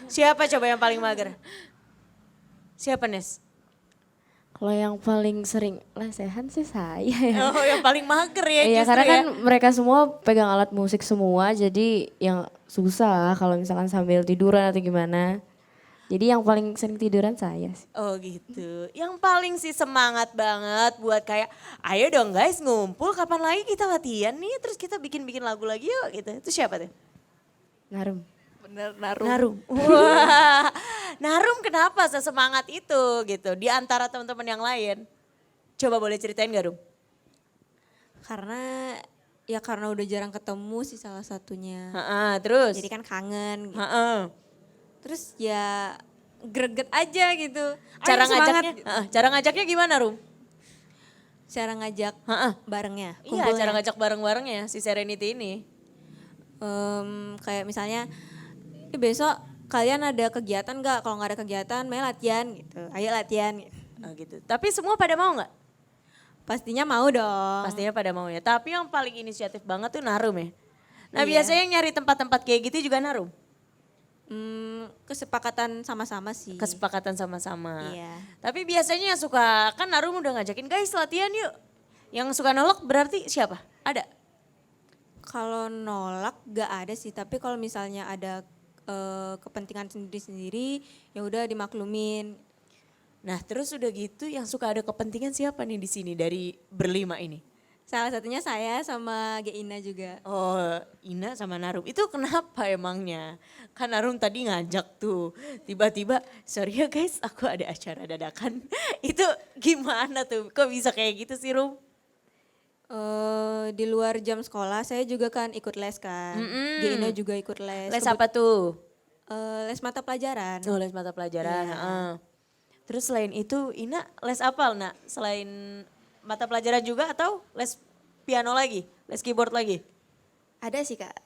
Siapa coba yang paling mager? Siapa Nes? Kalau yang paling sering lesehan sih saya ya. Oh yang paling mager ya Iya justru karena ya. kan mereka semua pegang alat musik semua, jadi yang susah kalau misalkan sambil tiduran atau gimana. Jadi yang paling sering tiduran saya sih. Oh gitu. Yang paling sih semangat banget buat kayak ayo dong guys ngumpul kapan lagi kita latihan nih terus kita bikin-bikin lagu lagi yuk gitu. Itu siapa tuh? Narum. Bener, naruh. Narum. Wah. Narum kenapa sesemangat itu gitu di antara teman-teman yang lain? Coba boleh ceritain gak Rum? Karena udah jarang ketemu sih salah satunya. Terus? Jadi kan kangen. Gitu. Heeh. Terus ya greget aja gitu. Cara Ayo semangat. ngajaknya, cara ngajaknya gimana Rum? Cara ngajak barengnya. Iya kumpulnya. cara ngajak bareng-barengnya si Serenity ini. Kayak misalnya besok kalian ada kegiatan nggak? Kalau nggak ada kegiatan, main latihan gitu. Ayo latihan. Gitu. Oh, gitu. Tapi semua pada mau nggak? Pastinya mau dong. Pastinya pada mau ya. Tapi yang paling inisiatif banget tuh Narum ya. Nah Iya. biasanya yang nyari tempat-tempat kayak gitu juga Narum. Kesepakatan sama-sama sih. Kesepakatan sama-sama. Iya. Tapi biasanya yang suka, kan Narum udah ngajakin guys latihan yuk. Yang suka nolak berarti siapa? Ada? Kalau nolak gak ada sih, tapi kalau misalnya ada kepentingan sendiri-sendiri ya udah dimaklumin. Nah terus udah gitu yang suka ada kepentingan siapa nih di sini dari berlima ini? Salah satunya saya sama Geina juga. Oh Ina sama Narum, itu kenapa emangnya? Kan Narum tadi ngajak tuh, tiba-tiba sorry ya guys aku ada acara dadakan. Itu gimana tuh, kok bisa kayak gitu sih Rum? Di luar jam sekolah saya juga kan ikut les kan. Geina juga ikut les. Les apa tuh? Les mata pelajaran. Oh les mata pelajaran. Iya. heeh. Terus selain itu Ina les apa Nak? Selain mata pelajaran juga atau les piano lagi? Les keyboard lagi? Ada sih Kak.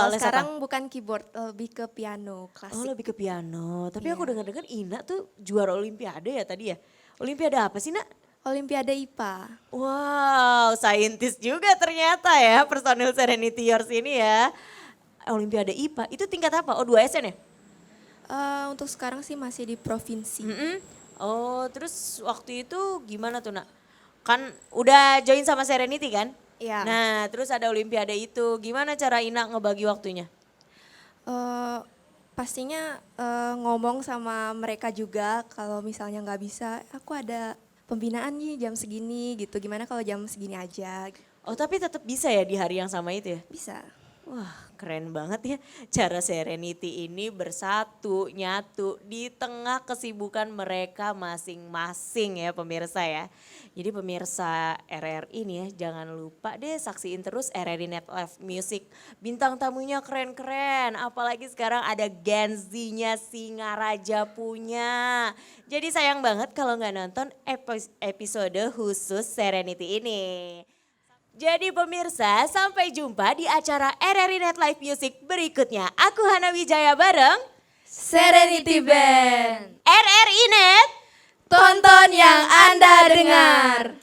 Les Sekarang bukan keyboard, lebih ke piano Oh klasik. lebih ke piano. Tapi aku Iya. dengar-dengar Ina tuh juara olimpiade ya tadi ya? Olimpiade apa sih Nak? Olimpiade IPA. Wow, saintis juga ternyata ya personil Serenity Yours ini ya. Olimpiade IPA, itu tingkat apa? Oh 2 SN ya? Untuk sekarang sih masih di provinsi. Oh terus waktu itu gimana tuh Nak? Kan udah join sama Serenity kan? Iya. Nah terus ada Olimpiade itu, gimana cara Ina ngebagi waktunya? Pastinya ngomong sama mereka juga kalau misalnya nggak bisa, aku ada pembinaan nih jam segini gitu. Gimana kalau jam segini aja? Oh tapi tetap bisa ya di hari yang sama itu ya? Bisa. Wah keren banget ya cara Serenity ini bersatu, nyatu di tengah kesibukan mereka masing-masing ya pemirsa ya. Jadi pemirsa RRI nih ya jangan lupa deh saksiin terus RRI Net Live Music. Bintang tamunya keren-keren apalagi sekarang ada Genzi-nya Singaraja punya. Jadi sayang banget kalau nggak nonton episode khusus Serenity ini. Jadi pemirsa, sampai jumpa di acara RRI Net Live Music berikutnya. Aku Hana Wijaya bareng Serenity Band. RRI Net. Tonton yang Anda dengar.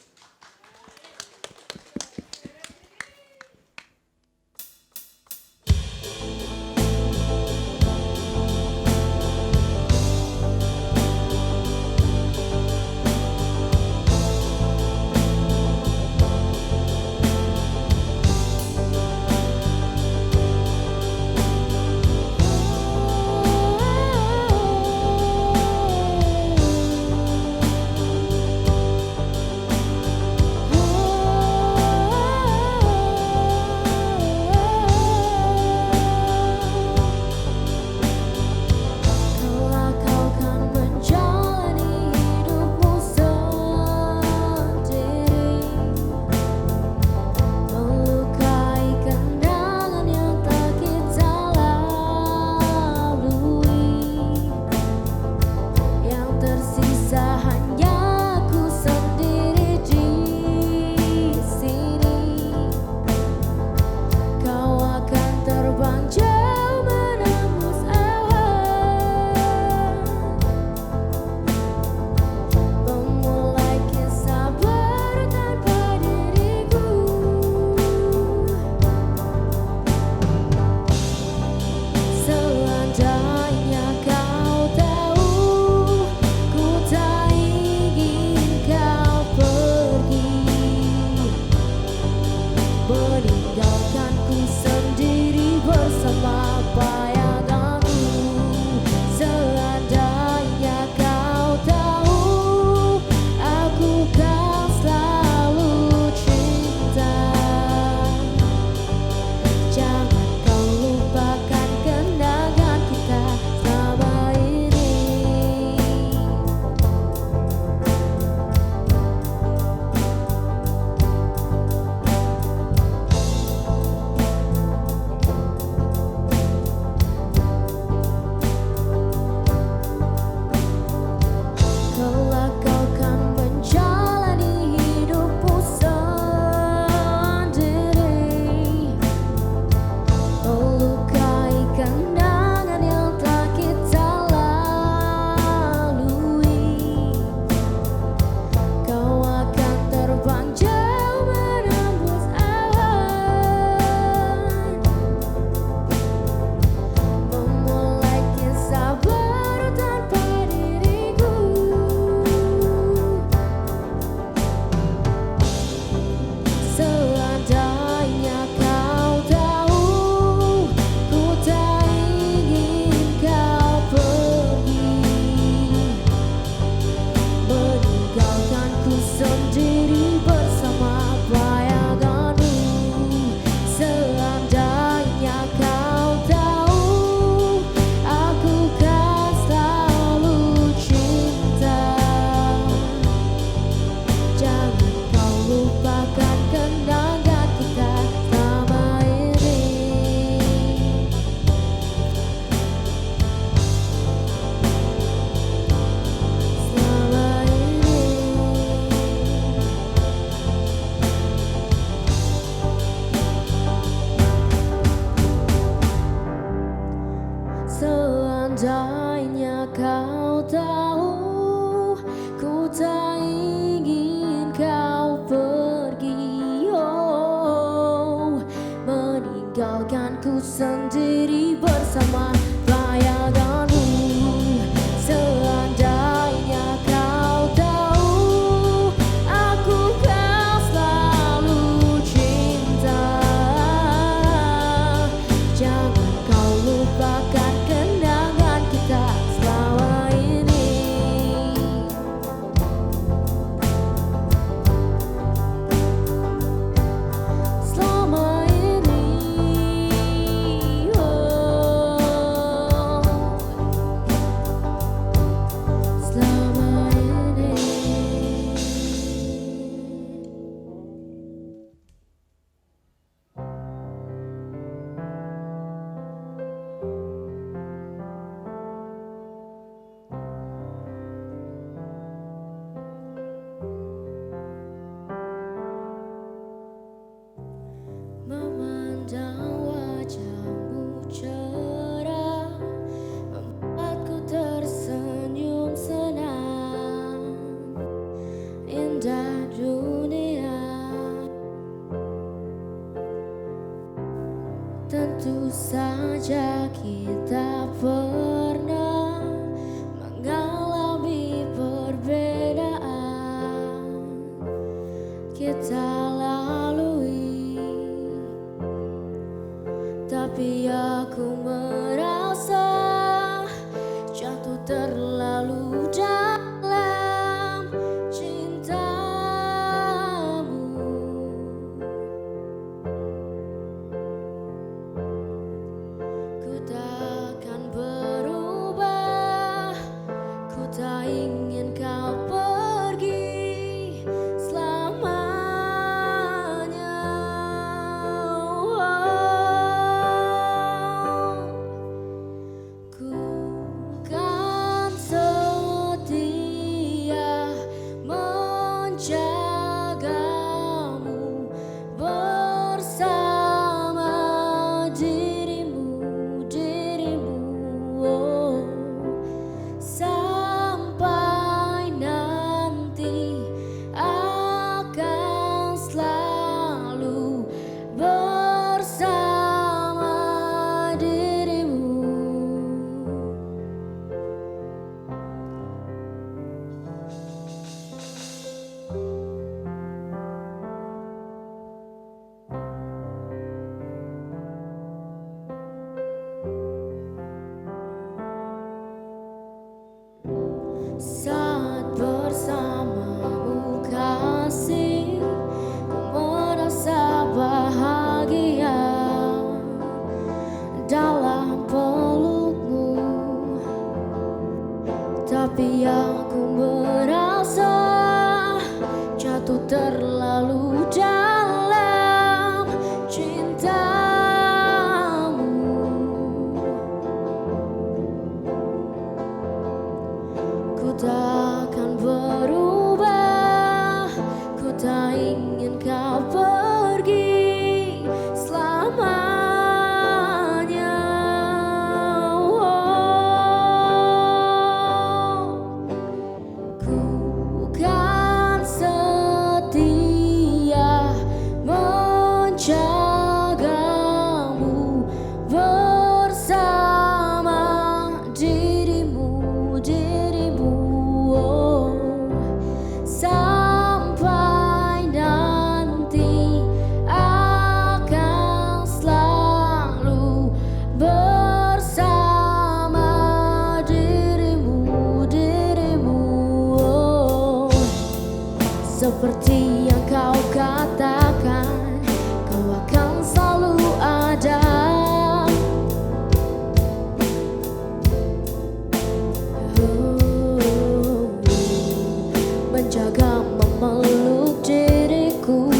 Tentu saja kita pernah mengalami perbedaan kita lalui, tapi aku merasa jatuh terlalu dalam cintamu. Ku takkan berubah, ku tak ingin kau pergi selamanya. Ku kan setia menjagamu bersama dirimu, oh. Sampai nanti akan selalu bersama dirimu. Saat bersamamu kasih, ku merasa bahagia dalam pelukmu, tapi aku merasa jatuh terlalu dalam cintamu. Ku takkan berubah, ku tak ingin kau pergi selamanya. Ku kan setia menjagamu bersama dirimu, oh. Sampai nanti akan selalu bersama dirimu, oh. Seperti yang kau katakan, kau akan selalu ada. Menjaga, memeluk diriku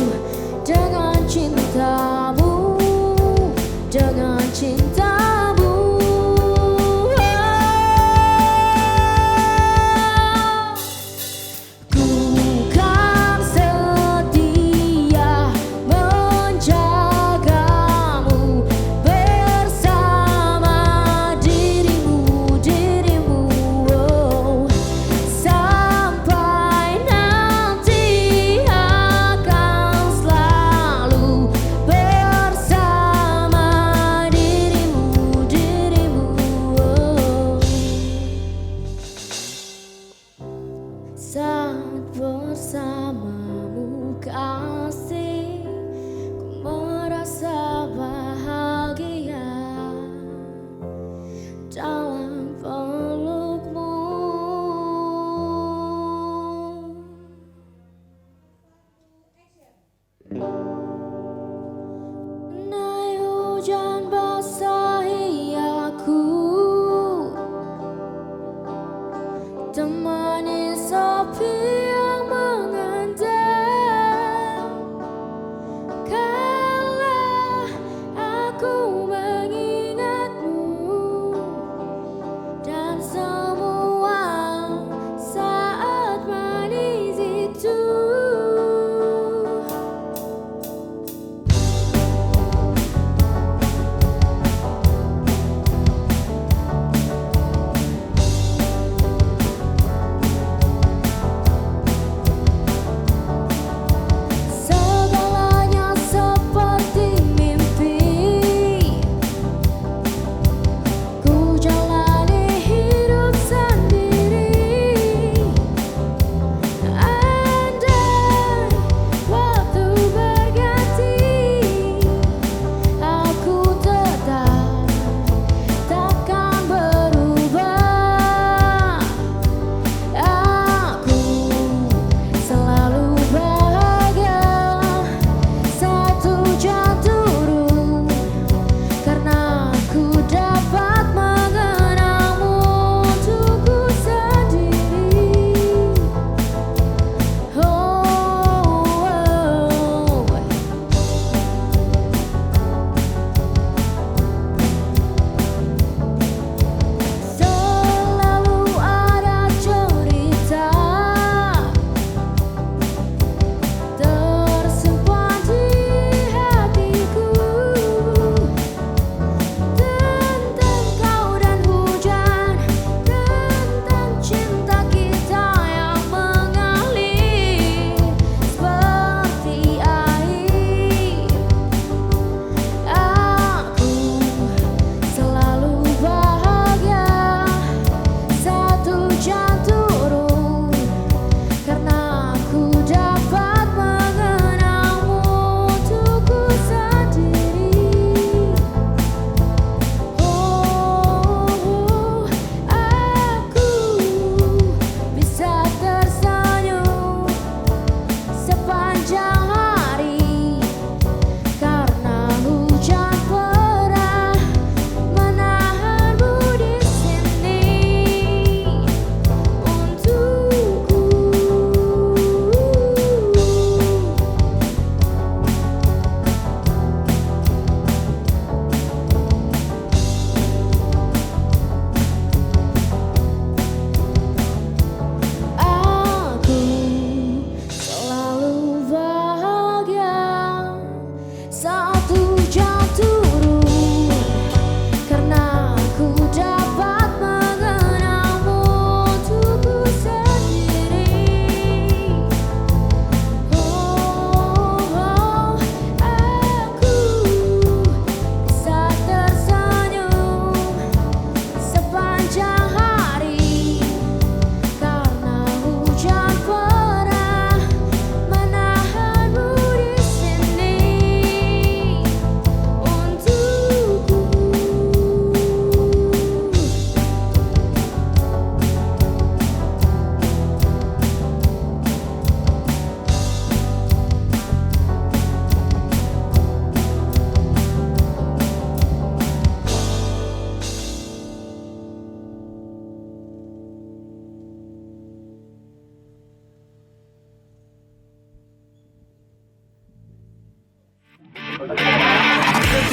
dengan cintamu, dengan cintamu. Ku kan setia menjagamu bersama dirimu, oh. Sampai nanti akan selalu bersama dirimu, oh. Saat bersamamu kasih, ku merasa bahagia dalam pelukmu. Naik hujan basahi aku, temani sepi yang mengendam. Kala aku mengingatmu dan semua saat manis itu.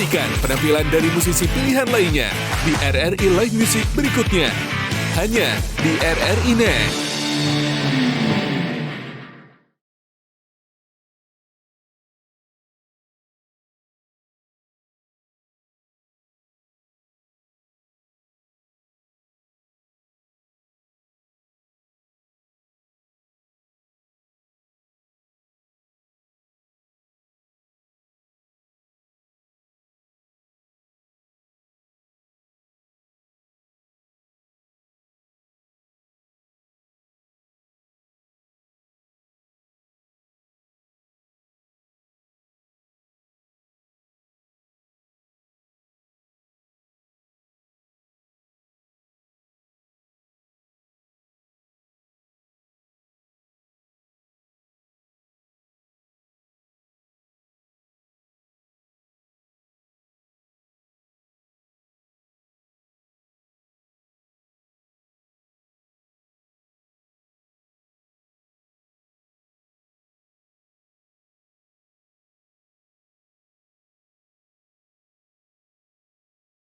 Nantikan penampilan dari musisi pilihan lainnya di RRI Live Music berikutnya. Hanya di RRI Net.